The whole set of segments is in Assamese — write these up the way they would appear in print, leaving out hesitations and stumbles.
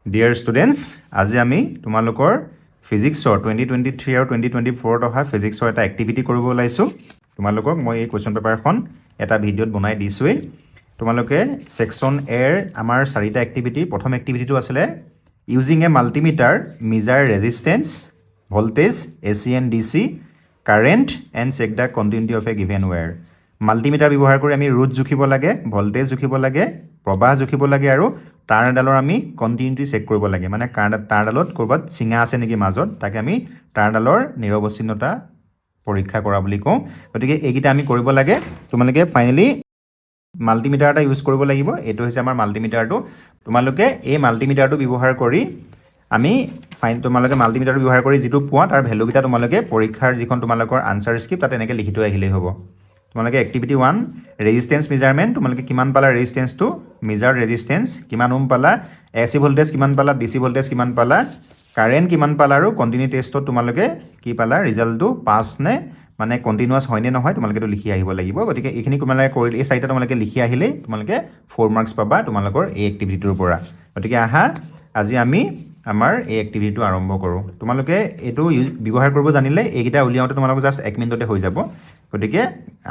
Dear students, আজি আমি তোমালোকৰ ফিজিক্সৰ 2023 আৰু 2024 অহা ফিজিক্সৰ এটা এক্টিভিটি কৰিব ওলাইছো তোমালোকক মই এই কোৱেশ্চন পেপাৰখন এটা ভিডিঅ'ত বনাই দিছোৱেই তোমালোকে সেকশন এৰ আমাৰ চাৰিটা এক্টিভিটি প্ৰথম এক্টিভিটিটো আছিল using a multimeter measure resistance voltage AC and DC current and check the continuity of a given wire multimeter ব্যৱহাৰ কৰি আমি ৰোধ জুখিব লাগে ভোল্টেজ জুখিব লাগে প্ৰবাহ জুখিব লাগে আৰু তাঁৰডালৰ আমি কন্টিনিউটি চেক কৰিব লাগে মানে তাঁৰডালত কৰবাত চিঙা আছে নেকি মাজত তাকে আমি তাঁৰডালৰ নিৰৱচ্ছিন্নতা পৰীক্ষা কৰা বুলি কওঁ গতিকে এইগিটা আমি কৰিব লাগে তোমালোকে ফাইনালি মাল্টিমিটাৰ এটা ইউজ কৰিব লাগিব এটো হৈছে আমাৰ মাল্টিমিটাৰটো তোমালোকে এই মাল্টিমিটাৰটো ব্যৱহাৰ কৰি আমি তোমালোকে মাল্টিমিটাৰটো ব্যৱহাৰ কৰি যেটো পোৱা তাৰ ভ্যালু গিটা তোমালোকে পৰীক্ষাৰ যিখন তোমালোকৰ আনসাৰ স্ক্ৰিপ্ট তাতে এনেকৈ লিখি থৈ আহিলেই হ'ব তোমালোকে এক্টিভিটি 1 ৰেজিস্ট্যান্স মেজাৰমেন্ট তোমালোকে কিমান পালা ৰেজিস্ট্যান্সটো মেজাৰ্ড ৰেজিস্ট্যান্স কিমান ওম পালা AC ভোল্টেজ কিমান পালা DC ভোল্টেজ কিমান পালা কারেন্ট কিমান পালা আৰু কন্টিনিউটি টেষ্টত তোমালোকে কি পালা ৰিজাল্টটো পাস নে মানে কন্টিনিউয়াস হয় নে নহয় তোমালোকে তো লিখি আহিব লাগিব গতিকে এইখিনি তোমালোকে কৰিলে এই চাৰিটা তোমালোকে লিখি আহিলে তোমালোকে 4 মাৰ্কস পাবা তোমালোকৰ এই এক্টিভিটিৰ পৰা গতিকে আহা আজি আমি আমাৰ এই এক্টিভিটিটো আৰম্ভ কৰো তোমালোকে এটো ব্যৱহাৰ কৰিব জানিলে এইগিটা উলিয়াওতে তোমালোক জাস্ট 1 মিনিটতে হৈ যাব গতিকে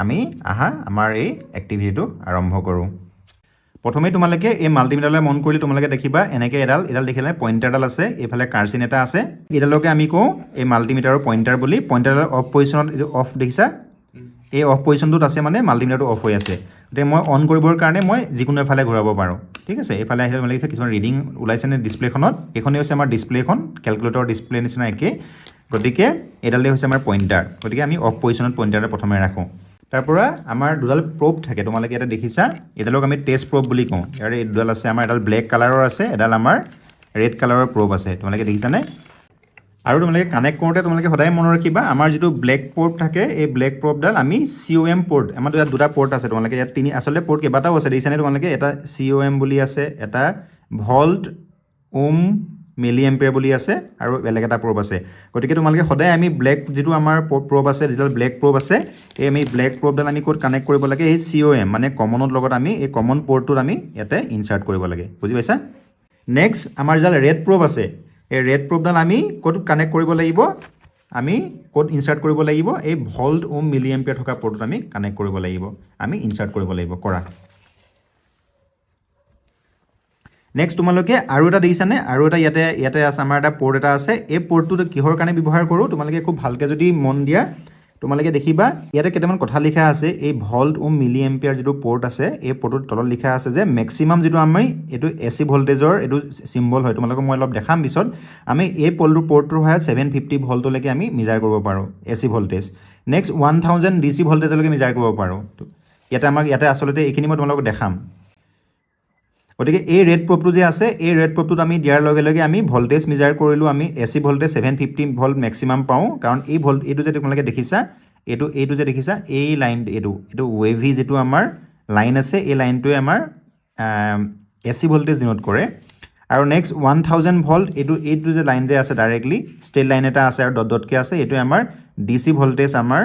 আমি আহা আমাৰ এই এক্টিভিটিটো আৰম্ভ কৰো প্ৰথমে তোমালোকে এই মাল্টিমিটাৰলৈ মন কৰিলে তোমালোকে দেখিবা এনেকৈ এডাল দেখিলে পইণ্টাৰডাল আছে এফালে কাৰ্চিন এটা আছে এডালকে আমি কওঁ এই মাল্টিমিটাৰৰ পইণ্টাৰ বুলি পইণ্টাৰডাল অফ পজিশনত অফ দেখিছা এই অফ পজিশনটোত আছে মানে মাল্টিমিটাৰটো অফ হৈ আছে গতিকে মই অন কৰিবৰ কাৰণে মই যিকোনো এফালে ঘূৰাব পাৰোঁ ঠিক আছে এফালে আহিলে তোমালোকে কিছুমান ৰিডিং ওলাইছে নে ডিসপ্লেখনত এখনেই হৈছে আমাৰ ডিসপ্লেখন ক্যালকুলেটৰ ডিসপ্লে নিচিনা একে গতিকে এডালে হৈছে আমাৰ পইণ্টাৰ গতিকে আমি অফ পজিশনত পইণ্টাৰটো প্ৰথমে ৰাখোঁ তাৰপৰা আমাৰ দুডাল প্ৰব থাকে তোমালোকে এটা দেখিছা এডালক আমি টেষ্ট প্ৰব বুলি কওঁ ইয়াৰ এই দুডাল আছে আমাৰ এডাল ব্ল্যাক কালাৰৰ আছে এডাল আমাৰ ৰেড কালাৰৰ প্ৰব আছে তোমালোকে দেখিছানে আৰু তোমালোকে কানেক্ট কৰোঁতে তোমালোকে সদায় মনত ৰাখিবা আমাৰ যেটো ব্ল্যাক পোৰ্ট থাকে এই ব্ল্যাক প্ৰবডাল আমি COM পোৰ্ট আমাৰ দুটা পোর্ট আছে তোমালোকে ইয়াত তিনি আসলে পোর্ট কেইবাটাও আছে দেখিছানে তোমালোকে এটা COM বুলি আছে এটা ভোল্ট ওম মিলি এম্পিয়াৰ বুলি আছে আৰু বেলেগ এটা প্ৰব আছে গতিকে তোমালোকে সদায় আমি ব্ল্যাক যেটো আমাৰ প্ৰব আছে যেটো ব্ল্যাক প্ৰব আছে এই আমি ব্ল্যাক প্ৰবডাল আমি কোড কানেক্ট কৰিব লাগে এই COM মানে কমনত লগত আমি এই কমন পোৰ্টটোত আমি ইয়াতে ইনসাৰ্ট কৰিব লাগে বুজি পাইছা নেক্সট আমাৰ যেটা ৰেড প্ৰব আছে এই ৰেড প্ৰবডাল আমি কোড কানেক্ট কৰিব লাগিব আমি কোড ইনসাৰ্ট কৰিব লাগিব এই ভোল্ট ওম মিলি এম্পিয়াৰ থকা পোৰ্টত আমি কানেক্ট কৰিব লাগিব আমি ইনসাৰ্ট কৰিব লাগিব কৰা নেক্সট তোমালোকে আৰু এটা দেখিছানে আৰু এটা ইয়াতে আছে আমাৰ এটা পোৰ্ট এটা আছে এই পোৰ্টটো কিহৰ কাৰণে ব্যৱহাৰ কৰো তোমালোকে খুব ভালকে যদি মন দিয়া তোমালোকে দেখিবা ইয়াতে কেইটামান কথা লিখা আছে এই ভোল্ট ওম মিলি এম্পিয়াৰ যেটো পোৰ্ট আছে এই পোৰ্টৰ তলত লিখা আছে যে ম্যাক্সিমাম যেটো আমি এটো AC ভোল্টেজৰ এটো সিম্বল হয় তোমালোকে মই অলপ দেখাম পিছত আমি এই পোৰ্টৰ হয় 750 ভোল্টলৈকে আমি মেজাৰ কৰিব পাৰো AC ভোল্টেজ নেক্সট 1000 DC ভোল্টেজলৈকে মেজাৰ কৰিব পাৰো ইয়াতে আসলতে এইখিনি মই তোমালোকক দেখাম গতিকে এই ৰেড প্ৰবটো যে আছে এই ৰেড প্ৰবটোত আমি দিয়াৰ লগে লগে আমি ভোল্টেজ মেজাৰ কৰিলো আমি AC ভোল্টেজ 750 ভোল্ট ম্যাক্সিমাম পাও কাৰণ এই ভোল্ট এটো যে তোমালোকে দেখিছা এটো যে দেখিছা এই লাইন এটো ওয়েভি যেটো আমাৰ লাইন আছে এই লাইনটোৱে আমাৰ AC ভোল্টেজ ডিনোট কৰে আৰু নেক্সট 1000 ভোল্ট এটো যে লাইন যে আছে ডাইৰেক্টলি ষ্ট্ৰেট লাইন এটা আছে আৰু ডট কে আছে এটো আমাৰ DC ভোল্টেজ আমাৰ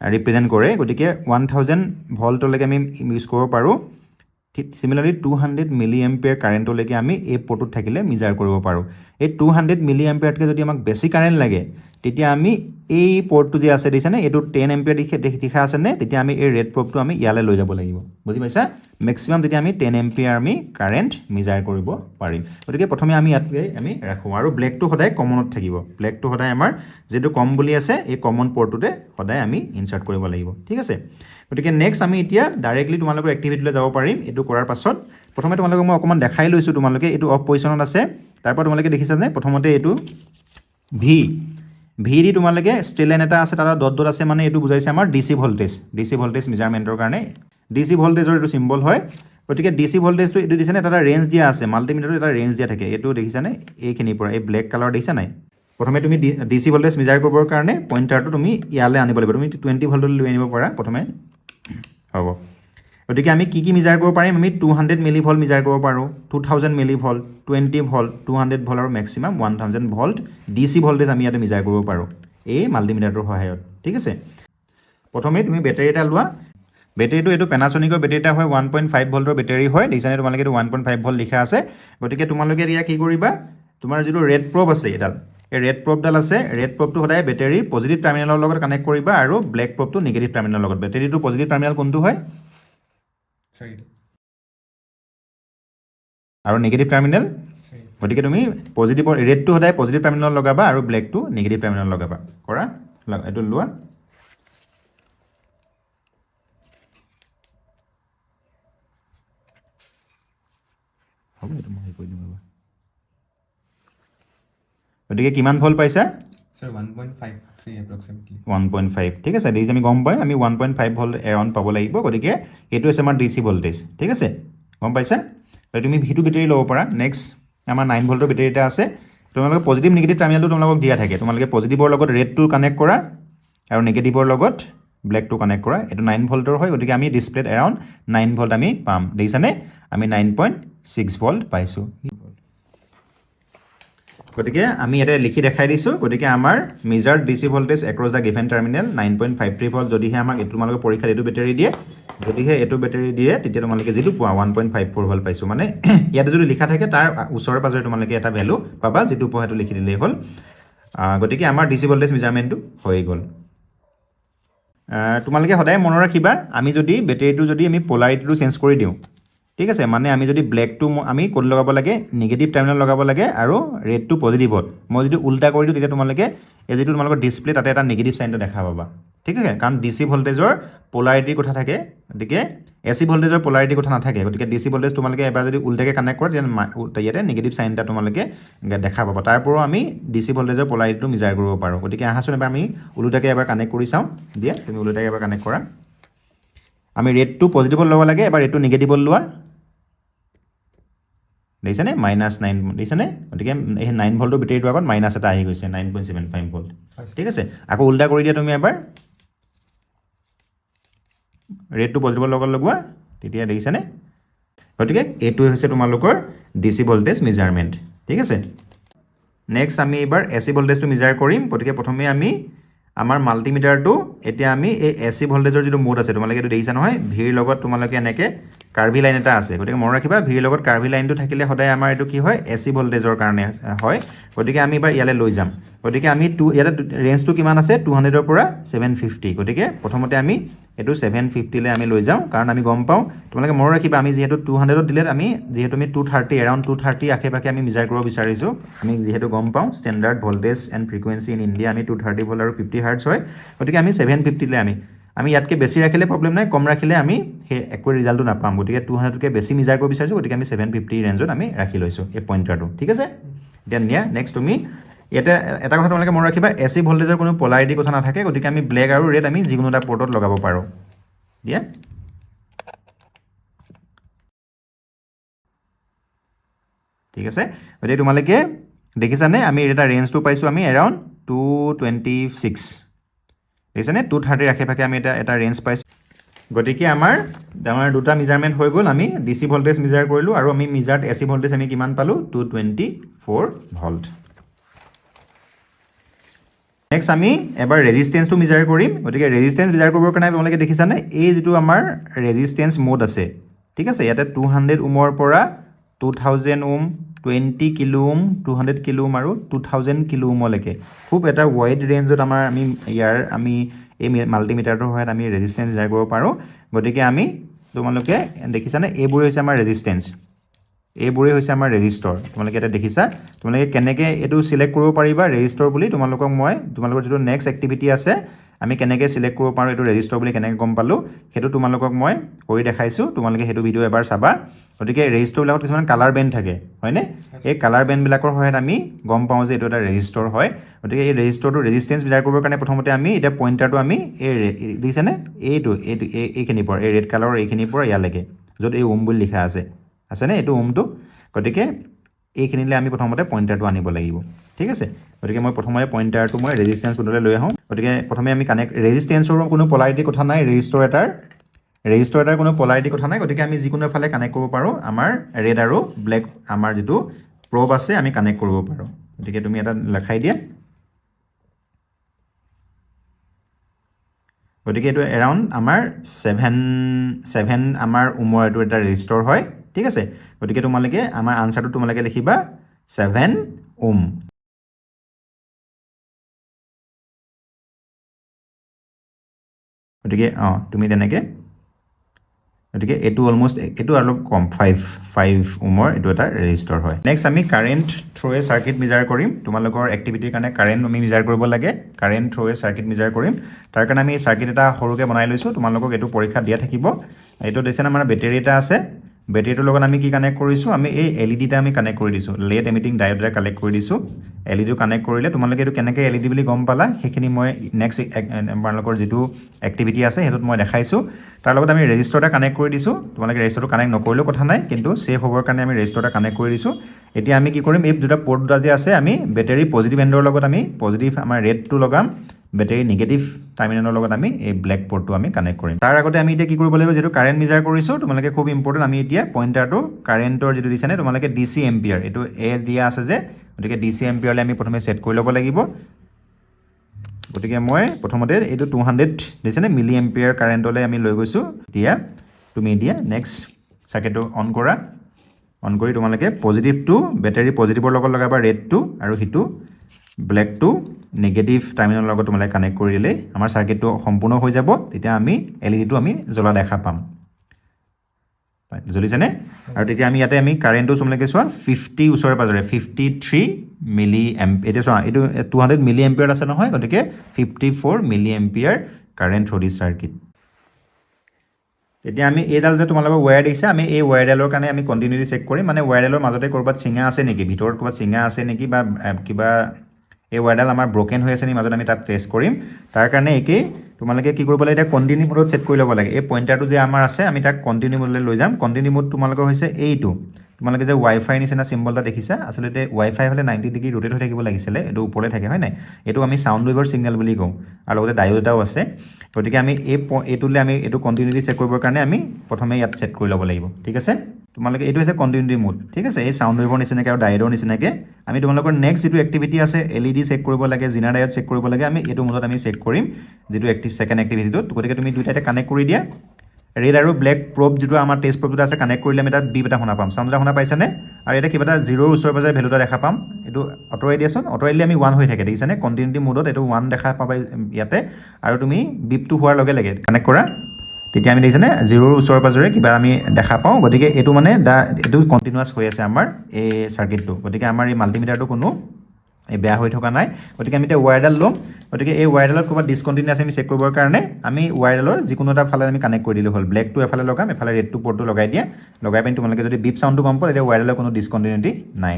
ৰিপ্ৰেজেন্ট কৰে গতিকে 1000 ভোল্টলৈকে আমি ইউজ কৰিব পাৰো Similarly 200 মিলি এম্পিয়াৰ কাৰেন্টলৈকে আমি এই পোৰ্টত থাকিলে মেজাৰ কৰিব পাৰো এই 200 মিলি এম্পিয়াৰতকে যদি আমাক বেছি কাৰেন্ট লাগে তেতিয়া আমি এই পোৰ্টটো যে আছে দেখিছানে এটো 10 এম্পিয়াৰ দেখা আছে নে তেতিয়া আমি এই ৰেড প্ৰবটো আমি ইয়ালে লৈ যাব লাগিব বুজি পাইছা ম্যাক্সিমাম তেতিয়া আমি 10 এম্পিয়াৰ আমি কাৰেন্ট মেজাৰ কৰিব পাৰিম গতিকে প্ৰথমে আমি ইয়াতে আমি ৰাখো আৰু ব্ল্যাকটো সদায় কমনত থাকিব ব্ল্যাকটো সদায় আমাৰ যেটো কম বুলি আছে এই কমন পোৰ্টটোতে সদায় আমি ইনসাৰ্ট কৰিব লাগিব ঠিক আছে গতিকে নেক্সট আমি এতিয়া ডাইৰেক্টলি তোমালোকৰ এক্টিভিটিলৈ যাব পাৰিম এটো কৰাৰ পাছত প্ৰথমে তোমালোকক মই অকমান দেখাই লৈছো তোমালোকে এটো অফ পজিশনত আছে তাৰপৰ তোমালোকে দেখিছা যে প্ৰথমতে এটো ভি দি তোমালোকে ষ্ট্ৰেট লাইন এটা আছে তাৰ ডট আছে মানে এটো বুজাইছে আমাৰ DC ভোল্টেজ মেজাৰমেন্টৰ কাৰণে DC ভোল্টেজৰ এটো সিম্বল হয় গতিকে DC ভোল্টেজটো এটো দিছানে এটা ৰেঞ্জ দিয়া আছে মাল্টিমিটাৰত এটা ৰেঞ্জ দিয়া থাকে এটো দেখিছানে এইখিনি পৰা এই ব্ল্যাক কালাৰ দেখিছা নাই প্ৰথমে তুমি DC ভোল্টেজ মেজাৰ কৰিবৰ কাৰণে পইণ্টাৰটো তুমি ইয়ালে আনিব লাগিব তুমি 20 ভোল্টলৈ লৈ আনিব পাৰা প্ৰথমে হ'ব গতিকে আমি কি মেজাৰ কৰিব পাৰিম আমি 200 মিলি ভোল্ট মেজাৰ কৰিব পাৰো 2000 মিলি ভোল্ট 20 ভোল্ট 200 ভোল্ট আৰু ম্যাক্সিমাম 1000 ভোল্ট DC ভোল্টেজ আমি ইয়াতে মেজাৰ কৰিব পাৰো এই মাল্টিমিটাৰটোৰ সহায়ত ঠিক আছে প্ৰথমে তুমি বেটাৰী এটা লোৱা বেটেৰীটো এইটো পেনাছনিকৰ বেটেৰী এটা হয় 1.5 ভল্টৰ বেটেৰী হয় দেখিছানে তোমালোকে এইটো 1.5 ভল্ট লিখা আছে গতিকে তোমালোকে এতিয়া কি কৰিবা তোমাৰ যিটো ৰেড প্ৰব আছে এডাল এই ৰেড প্ৰবডাল আছে ৰেড প্ৰবটো সদায় বেটেৰীৰ পজিটিভ টাৰ্মিনেলৰ লগত কানেক্ট কৰিবা আৰু ব্লেক প্ৰবটো নিগেটিভ টাৰ্মিনেলৰ লগত বেটেৰীটো পজিটিভ টাৰ্মিনেল কোনটো হয় আৰু নিগেটিভ টাৰ্মিনেল গতিকে তুমি পজিটিভৰ ৰেডটো সদায় পজিটিভ টাৰ্মিনেল লগাবা আৰু ব্লেকটো নিগেটিভ টাৰ্মিনেল লগাবা কৰা এইটো লোৱা হ'ব এইটো মই কৈ দিম ৰবা গতিকে কিমান ভল্ট পাইছা Sir, 1.53 approximately. 1.5 ঠিক আছে দেখিছে আমি গম পাই আমি 1.5 ভল্ট এৰাউণ্ড পাব লাগিব গতিকে এইটো হৈছে আমাৰ ডিচি ভল্টেজ ঠিক আছে গম পাইছা তুমি সেইটো বেটেৰী ল'ব পাৰা নেক্সট আমাৰ 9 ভল্টৰ বেটেৰী এটা আছে তোমালোকে পজিটিভ নিগেটিভ টাৰ্মিনেলটো তোমালোকক দিয়া থাকে তোমালোকে পজিটিভৰ লগত ৰেডটো কানেক্ট কৰা আৰু নিগেটিভৰ লগত ব্লেকটো কানেক্ট কৰা এইটো 9 ভল্টৰ হয় গতিকে আমি ডিসপ্লেত এৰাউণ্ড 9 ভল্ট আমি পাম দেখিছানে আমি 9.6 ভল্ট পাইছোঁ গতিকে আমি এটা লিখি দেখাই দিছোঁ গতিকে আমাৰ measured DC voltage across the given terminal 9.53 volt যদিহে আমাক এইটো তোমালোকে পৰীক্ষাত এইটো বেটেৰী দিয়ে যদিহে এইটো বেটেৰী দিয়ে তেতিয়া তোমালোকে যিটো পোৱা 1.54 ভল্ট পাইছোঁ মানে ইয়াতে যদি লিখা থাকে তাৰ ওচৰে পাজৰে তোমালোকে এটা ভ্যালু পাবা যিটো পোৱা সেইটো লিখি দিলেই হ'ল গতিকে আমাৰ ডিসি ভল্টেজ মেজাৰমেণ্টটো হৈ গ'ল তোমালোকে সদায় মনত ৰাখিবা আমি যদি বেটেৰীটো যদি আমি পোলাৰিটিটো চেঞ্জ কৰি দিওঁ ঠিক আছে মানে আমি যদি ব্লেকটো আমি ক'ত লগাব লাগে নিগেটিভ টাৰ্মিনেল লগাব লাগে আৰু ৰেডটো পজিটিভত মই যদি উল্টা কৰি দিওঁ তেতিয়া তোমালোকে এই যিটো তোমালোকৰ ডিসপ্লে তাতে এটা নিগেটিভ চাইনটো দেখা পাবা ঠিক আছে কাৰণ ডিসি ভল্টেজৰ পোলাৰিটিৰ কথা থাকে গতিকে এসি ভল্টেজৰ পোলাৰিটিৰ কথা নাথাকে গতিকে ডিসি ভল্টেজ তোমালোকে এবাৰ যদি উল্টাকে কানেক্ট কৰা তেতিয়া ইয়াতে নিগেটিভ চাইন এটা তোমালোকে দেখা পাবা তাৰ পৰাও আমি ডিসি ভল্টেজৰ পোলাৰিটিটো মেজাৰ কৰিব পাৰোঁ গতিকে আহাচোন এবাৰ আমি উল্টাকে এবাৰ কানেক্ট কৰি চাওঁ দিয়া তুমি উল্টাকে এবাৰ কানেক্ট কৰা আমি ৰেডটো পজিটিভত ল'ব লাগে এবাৰ ৰেডটো নিগেটিভত লোৱা দেখিছানে -9 দেখিছানে গতিকে এই 9 ভল্টৰ বেটেৰীটোৰ আগত মাইনাছ এটা আহি গৈছে 9.75 ভল্ট ঠিক আছে আকৌ উল্টা কৰি দিয়া তুমি এবাৰ ৰেডটো পজিটিভৰ লগত লগোৱা তেতিয়া দেখিছানে গতিকে এইটো হৈছে তোমালোকৰ ডিসি ভল্টেজ মেজাৰমেণ্ট ঠিক আছে নেক্সট আমি এবাৰ এসি ভল্টেজটো মেজাৰ কৰিম গতিকে প্ৰথমে আমি আমাৰ মাল্টিমিটাৰটো এতিয়া আমি এই এসি ভল্টেজৰ যিটো মোড আছে তোমালোকে এইটো দেখিছা নহয় ভিৰ লগত তোমালোকে এনেকে কাৰ্ভি লাইন এটা আছে গতিকে মনত ৰাখিবা ভিৰ লগত কাৰ্ভি লাইনটো থাকিলে সদায় আমাৰ এইটো কি হয় এসি ভল্টেজৰ কাৰণে হয় গতিকে আমি এবাৰ ইয়ালৈ লৈ যাম গতিকে আমি ইয়াতে ৰেঞ্জটো কিমান আছে 200 ৰ পৰা 750 গতিকে প্ৰথমতে আমি এইটো 750 লে আমি লৈ যাওঁ কাৰণ আমি গম পাওঁ তোমালোকে মনত ৰাখিবা আমি যেহেতু 200 দিলে আমি যেহেতু আমি 230 এৰাউণ্ড 230 আশে-পাশে আমি মেজাৰ কৰিব বিচাৰিছোঁ আমি যেহেতু গম পাওঁ standard voltage and frequency in India আমি 230 ভল্ট আৰু 50 হাৰ্টজ হয় গতিকে আমি 750 লে আমি ইয়াতকৈ বেছি ৰাখিলে প্ৰব্লেম নাই কম ৰাখিলে আমি সেই একো ৰিজাল্টটো নাপাম গতিকে 200তকৈ বেছি মেজাৰ কৰিব বিচাৰিছোঁ গতিকে আমি 750 ৰেঞ্জত আমি ৰাখি লৈছোঁ এই পইণ্টাৰটো ঠিক আছে এতিয়া নিয়া নেক্সট তুমি ইয়াতে এটা কথা তোমালোকে মনত ৰাখিবা এসি ভল্টেজৰ কোনো পোলাৰিটি কথা নাথাকে গতিকে আমি ব্লেক আৰু ৰেড আমি যিকোনো এটা পৰ্টত লগাব পাৰোঁ দিয়া ঠিক আছে গতিকে তোমালোকে দেখিছানে আমি এটা ৰেঞ্জটো পাইছোঁ আমি এৰাউণ্ড 226 দেখিছানে 230 আশে-পাশে আমি এটা ৰেঞ্জ পাইছোঁ গতিকে আমাৰ দুটা মেজাৰমেণ্ট হৈ গ'ল আমি ডিসি ভল্টেজ মেজাৰ কৰিলোঁ আৰু আমি মেজাৰ্ড এসি ভল্টেজ আমি কিমান পালোঁ 224 ভল্ট নেক্সট আমি এবাৰ ৰেজিষ্টেন্সটো মেজাৰ কৰিম গতিকে ৰেজিষ্টেন্স মেজাৰ কৰিবৰ কাৰণে তোমালোকে দেখিছানে এই যিটো আমাৰ ৰেজিষ্টেন্স মোড আছে ঠিক আছে ইয়াতে 200 ওমৰ পৰা 2000 ওম 20 কিলো ওম 200 কিলো ওম আৰু 2000 কিলো ওমলৈকে খুব এটা ৱাইড ৰেঞ্জত আমি এই মাল্টিমিটাৰটোৰ সহায়ত আমি ৰেজিষ্টেন্স মেজাৰ কৰিব পাৰোঁ গতিকে আমি তোমালোকে দেখিছানে এইবোৰে হৈছে আমাৰ ৰেজিষ্টেন্স এইবোৰে হৈছে আমাৰ ৰেজিষ্টৰ তোমালোকে এটা দেখিছা তোমালোকে কেনেকৈ এইটো সিলেক্ট কৰিব পাৰিবা ৰেজিষ্টৰ বুলি তোমালোকৰ যিটো নেক্সট এক্টিভিটি আছে আমি কেনেকৈ সিলেক্ট কৰিব পাৰোঁ এইটো ৰেজিষ্টৰ বুলি কেনেকৈ গম পালোঁ সেইটো তোমালোকক মই কৰি দেখাইছোঁ তোমালোকে সেইটো ভিডিঅ' এবাৰ চাবা গতিকে ৰেজিষ্টৰবিলাকত কিছুমান কালাৰ বেণ্ড থাকে হয়নে এই কালাৰ বেণ্ডবিলাকৰ সহায়ত আমি গম পাওঁ যে এইটো এটা ৰেজিষ্টৰ হয় গতিকে এই ৰেজিষ্টৰটো ৰেজিষ্টেন্স মেজাৰ কৰিবৰ কাৰণে প্ৰথমতে আমি এতিয়া পইণ্টাৰটো আমি এই দেখিছেনে এইখিনিৰ পৰা এই ৰেড কালাৰৰ এইখিনিৰ পৰা ইয়ালৈকে য'ত এই ওম বুলি লিখা আছেনে এইটো ওমটো গতিকে এইখিনিলৈ আমি প্ৰথমতে পইণ্টাৰটো আনিব লাগিব ঠিক আছে গতিকে মই প্ৰথমতে পইণ্টাৰটো মই ৰেজিষ্টেন্স মোডলৈ লৈ আহোঁ গতিকে প্ৰথমে আমি ৰেজিষ্টেন্সৰ কোনো পলাৰিটি কথা নাই ৰেজিষ্টৰ এটাৰ কোনো পলাৰিটি কথা নাই গতিকে আমি যিকোনো এফালে কানেক্ট কৰিব পাৰোঁ আমাৰ ৰেড আৰু ব্লেক আমাৰ যিটো প্ৰব আছে আমি কানেক্ট কৰিব পাৰোঁ গতিকে তুমি এটা লেখাই দিয়া গতিকে এইটো এৰাউণ্ড আমাৰ 7 আমাৰ ওমৰ এইটো এটা ৰেজিষ্টৰ হয় ঠিক আছে গতিকে তোমালোকে আমাৰ আনসাৰটো তোমালোকে লিখিবা 7 ওম গতিকে তুমি তেনেকৈ গতিকে এইটো অলমোষ্ট এইটো অলপ কম 5 ওমৰ এইটো এটা ৰেজিষ্টৰ হয় নেক্সট আমি কাৰেণ্ট থ্ৰু এ চাৰ্কিট মেজাৰ কৰিম তোমালোকৰ এক্টিভিটিৰ কাৰণে কাৰেণ্ট আমি মেজাৰ কৰিব লাগে কাৰেণ্ট থ্ৰু এ চাৰ্কিট মেজাৰ কৰিম তাৰ কাৰণে আমি চাৰ্কিট এটা সৰুকৈ বনাই লৈছোঁ তোমালোকক এইটো পৰীক্ষা দিয়া থাকিব এইটো দিছে আমাৰ বেটেৰী এটা আছে বেটেৰীটোৰ লগত আমি কি কানেক্ট কৰিছোঁ আমি এই এলইডিটা আমি কানেক্ট কৰি দিছোঁ লেট এমিটিং ডায়োডেৰে কানেক্ট কৰি দিছোঁ এলইডিটো কানেক্ট কৰিলে তোমালোকে এইটো কেনেকৈ এলইডি বুলি গম পালা সেইখিনি মই নেক্সট তোমালোকৰ যিটো এক্টিভিটি আছে সেইটোত মই দেখাইছোঁ তাৰ লগত আমি ৰেজিষ্টৰ এটা কানেক্ট কৰি দিছোঁ তোমালোকে ৰেজিষ্টৰটো কানেক্ট নকৰিলেও কথা নাই কিন্তু ছেভ হ'বৰ কাৰণে আমি ৰেজিষ্টৰ এটা কানেক্ট কৰি দিছোঁ এতিয়া আমি কি কৰিম এই দুটা পৰ্ট দুটা যে আছে আমি বেটেৰী পজিটিভ এণ্ডৰ লগত আমি পজিটিভ আমাৰ ৰেডটো লগাম বেটেৰী নিগেটিভ টাৰ্মিনেলৰ লগত আমি এই ব্লেক পৰ্টটো আমি কানেক্ট কৰিম তাৰ আগতে আমি এতিয়া কি কৰিব লাগিব যেটো কাৰেণ্ট মেজাৰ কৰিছোঁ তোমালোকে খুব ইম্পৰ্টেণ্ট আমি এতিয়া পইণ্টাৰটো কাৰেণ্টৰ যিটো দিছে তোমালোকে ডিসি এম্পিয়াৰ এইটো এ দিয়া আছে যে গতিকে ডিসি এম্পিয়াৰলৈ আমি প্ৰথমে সেট কৰি ল'ব লাগিব গতিকে মই প্ৰথমতে এইটো 200 দিছেনে মিলি এম্পিয়াৰ কাৰেণ্টলৈ আমি লৈ গৈছোঁ এতিয়া তুমি দিয়া নেক্সট সাৰ্কিটটো অন কৰা অন কৰি তোমালোকে পজিটিভটো বেটাৰী পজিটিভৰ লগত লগাবা ৰেডটো আৰু হিটো ব্লেকটো নেগেটিভ টাৰ্মিনেলৰ লগত তোমালোকে কানেক্ট কৰি দিলে আমাৰ সাৰ্কিটটো সম্পূৰ্ণ হৈ যাব তেতিয়া আমি এলইডিটো আমি জ্বলা দেখা পাম জ্বলিছেনে আৰু তেতিয়া আমি ইয়াতে আমি কাৰেণ্টটো তোমালোকে চোৱা 50 ওচৰে পাজৰে 53 মিলি এম্পিয়াৰ এতিয়া চোৱা এইটো 200 মিলি এম্পিয়াৰ আছে নহয় গতিকে 54 মিলি এম্পিয়াৰ কাৰেণ্ট থ্ৰু দিছ চাৰ্কিট এতিয়া আমি এইডাল যে তোমালোকৰ ওয়্যাৰ দিছে আমি এই ওয়্যাৰডালৰ কাৰণে আমি কন্টিনিউটি চেক কৰিম মানে ওয়্যাৰডালৰ মাজতে কৰবাত চিঙা আছে নেকি ভিতৰত কৰবাত চিঙা আছে নেকি বা কিবা এই ওয়্যাৰডাল আমাৰ ব্ৰকেন হৈ আছে নি মাজত আমি তাক টেষ্ট কৰিম তাৰ কাৰণে একেই তোমালোকে কি কৰিব লাগে এটা কন্টিনিউ মোডত সেট কৰি ল'ব লাগে এই পইণ্টাৰটো যে আমাৰ আছে আমি তাক কন্টিনিউ মোডলৈ লৈ যাম কন্টিনিউ মোড তোমালোকৰ হৈছে এইটো তোমালোকে যে ৱাইফাই নিচিনা চিম্বল এটা দেখিছা আসলে ৱাইফাই হলে 90 ডিগ্ৰী ৰোটেট হৈ থাকিব লাগিছিলে এইটো ওপৰলৈ থাকে হয় নাই এইটো আমি সাউণ্ড ৱেভৰ সিগনেল বুলি কওঁ আৰু লগতে ডায়োড এটাও আছে গতিকে আমি এইটোলে আমি এইটো কন্টিনিউটি চেক কৰিবৰ কাৰণে আমি প্ৰথমে ইয়াত সেট কৰি ল'ব লাগিব ঠিক আছে তোমালোকে এইটো হৈছে কন্টিনিউটি মোড ঠিক আছে এই সাউণ্ড ৱেভৰ নিচিনাকৈ আৰু ডায়োডৰ নিচিনাকৈ আমি তোমালোকৰ নেক্সট যিটো এক্টিভিটি আছে এলইডি চেক কৰিব লাগে জিনাৰ ডায়োড চেক কৰিব লাগে আমি এইটো মোডত আমি চেক কৰিম যিটো সেকেণ্ড এক্টিভিটিটো গতিকে তুমি দুইটাতে কানেক্ট কৰি দিয়া ৰেড আৰু ব্লেক প্ৰব যিটো আমাৰ টেষ্ট প্ৰবটো আছে কানেক্ট কৰিলে আমি তাত বিপ এটা শুনা পাম সাউণ্ড এটা শুনা পাইছানে আৰু এটা কিবা এটা জিৰ'ৰ ওচৰে পাজৰে ভেলু এটা দেখা পাম এইটো আঁতৰাই দিয়াচোন আঁতৰাই দিলে আমি 1 হৈ থাকে দেখিছানে কণ্টিনিউটি মোডত এইটো 1 দেখা পাবা ইয়াতে আৰু তুমি বিপটো হোৱাৰ লগে লগে কানেক্ট কৰা তেতিয়া আমি দেখিছানে জিৰ'ৰ ওচৰে পাজৰে কিবা আমি দেখা পাওঁ গতিকে এইটো মানে এইটো কণ্টিনিউৱাছ হৈ আছে আমাৰ এই চাৰ্কিটটো গতিকে আমাৰ এই মাল্টিমিটাৰটো কোনো এই বেয়া হৈ থকা নাই গতিকে আমি এতিয়া ওয়্যাৰডাল ল'ম গতিকে এই ওয়্যাৰডালত ক'ৰবাত ডিছকণ্টিনিউ আছে আমি চেক কৰিবৰ কাৰণে আমি ওয়্যাৰডালৰ যিকোনো এটা ফালে আমি কানেক্ট কৰি দিলে হ'ল ব্লেকটো এফালে লগাম এফালে ৰেডটো পৰ্টটো লগাই দিয়া লগাই পিনি তোমালোকে যদি বিপ সাউণ্ডটো গম পোৱা তেতিয়া ওয়্যাৰডালৰ কোনো ডিছকণ্টিনিউটি নাই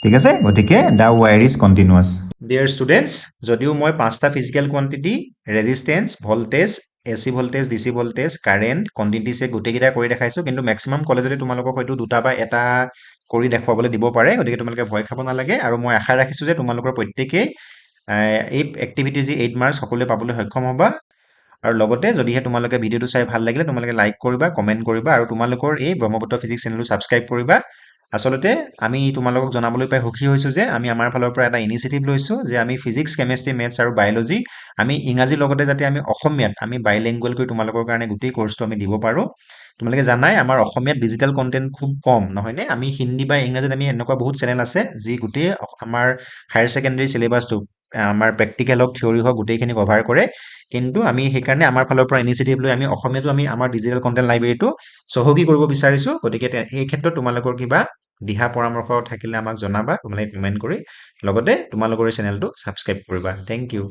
ঠিক আছে গতিকে the wire is continuous dear students যদিও মই 5টা physical quantity resistance voltage AC voltage DC voltage current continuity check গোটেইকেইটা কৰি দেখাইছোঁ কিন্তু মেক্সিমাম কলেজতে তোমালোকক হয়তো দুটা বা এটা কৰি দেখুৱাবলৈ দিব পাৰে গতিকে তোমালোকে ভয় খাব নালাগে আৰু মই আশা ৰাখিছোঁ যে তোমালোকৰ প্ৰত্যেকেই এই এক্টিভিটিৰ যি 8 মাৰ্কছ সকলোৱে পাবলৈ সক্ষম হ'বা আৰু লগতে যদিহে তোমালোকে ভিডিঅ'টো চাই ভাল লাগিলে তোমালোকে লাইক কৰিবা কমেণ্ট কৰিবা আৰু তোমালোকৰ এই ব্ৰহ্মপুত্ৰ ফিজিক্স চেনেলটো ছাবস্ক্ৰাইব কৰিবা আসলতে আমি তোমালোকক জনাবলৈ পাই সুখী হৈছোঁ যে আমি আমাৰ ফালৰ পৰা এটা ইনিচিয়েটিভ লৈছোঁ যে আমি ফিজিক্স কেমেষ্ট্ৰি মেথছ আৰু বায়'লজি আমি ইংৰাজীৰ লগতে যাতে আমি অসমীয়াত আমি বাইলিংগুৱেল কৰি তোমালোকৰ কাৰণে গোটেই কোৰ্চটো আমি দিব পাৰোঁ তোমালোকে জানাই আমাৰ অসমীয়াত ডিজিটেল কণ্টেণ্ট খুব কম নহয়নে আমি হিন্দী বা ইংৰাজীত আমি এনেকুৱা বহুত চেনেল আছে যি গোটেই আমাৰ হায়াৰ ছেকেণ্ডেৰী চিলেবাছটো আমাৰ প্ৰেক্টিকেল হওক থিয়ৰী হওক গোটেইখিনি কভাৰ কৰে কিন্তু আমি সেইকাৰণে আমাৰ ফালৰ পৰা ইনিচিয়েটিভ লৈ আমি অসমীয়াটো আমি আমাৰ ডিজিটেল কণ্টেণ্ট লাইব্ৰেৰীটো চহকী কৰিব বিচাৰিছোঁ গতিকে এই ক্ষেত্ৰত তোমালোকৰ কিবা দিহা পৰামৰ্শ থাকিলে আমাক জনাবা তোমালোকে কমেণ্ট কৰি লগতে তোমালোকৰ এই চেনেলটো ছাবস্ক্ৰাইব কৰিবা থেংক ইউ